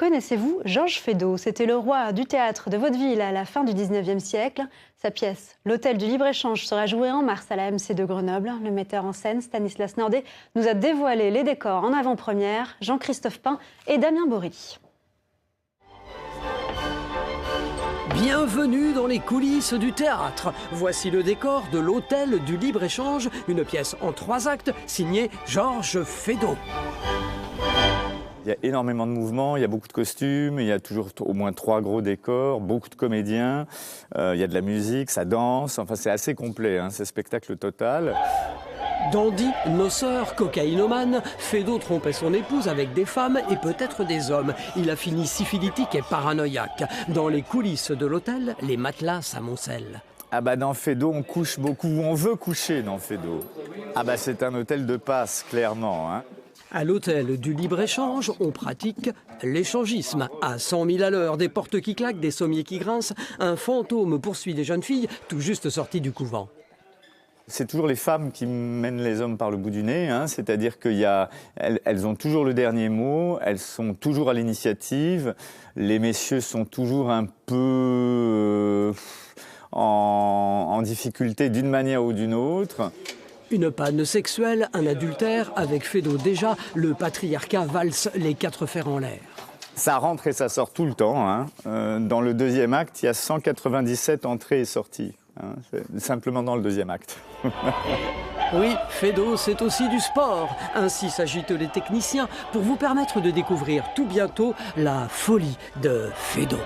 Connaissez-vous Georges Feydeau? C'était le roi du théâtre de vaudeville à la fin du 19e siècle. Sa pièce, L'Hôtel du Libre-Échange, sera jouée en mars à la MC de Grenoble. Le metteur en scène, Stanislas Nordet, nous a dévoilé les décors en avant-première. Jean-Christophe Pain et Damien Bory. Bienvenue dans les coulisses du théâtre. Voici le décor de l'Hôtel du Libre-Échange, une pièce en 3 actes signée Georges Feydeau. Il y a énormément de mouvements, il y a beaucoup de costumes, il y a toujours au moins 3 gros décors, beaucoup de comédiens, il y a de la musique, ça danse, enfin c'est assez complet, hein, c'est spectacle total. Dandy, noceur, cocaïnomane, Feydeau trompait son épouse avec des femmes et peut-être des hommes. Il a fini syphilitique et paranoïaque. Dans les coulisses de l'hôtel, les matelas s'amoncellent. Ah bah dans Feydeau, on couche beaucoup, on veut coucher dans Feydeau. Ah bah c'est un hôtel de passe, clairement, hein. À l'hôtel du Libre-Échange, on pratique l'échangisme. À 100 000 à l'heure, des portes qui claquent, des sommiers qui grincent, un fantôme poursuit des jeunes filles tout juste sorties du couvent. C'est toujours les femmes qui mènent les hommes par le bout du nez, hein, c'est-à-dire qu'elles ont toujours le dernier mot, elles sont toujours à l'initiative, les messieurs sont toujours un peu en difficulté d'une manière ou d'une autre. Une panne sexuelle, un adultère, avec Feydeau déjà, le patriarcat valse les 4 fers en l'air. Ça rentre et ça sort tout le temps, hein. Dans le 2e acte, il y a 197 entrées et sorties. Hein, simplement dans le 2e acte. Oui, Feydeau, c'est aussi du sport. Ainsi s'agitent les techniciens pour vous permettre de découvrir tout bientôt la folie de Feydeau.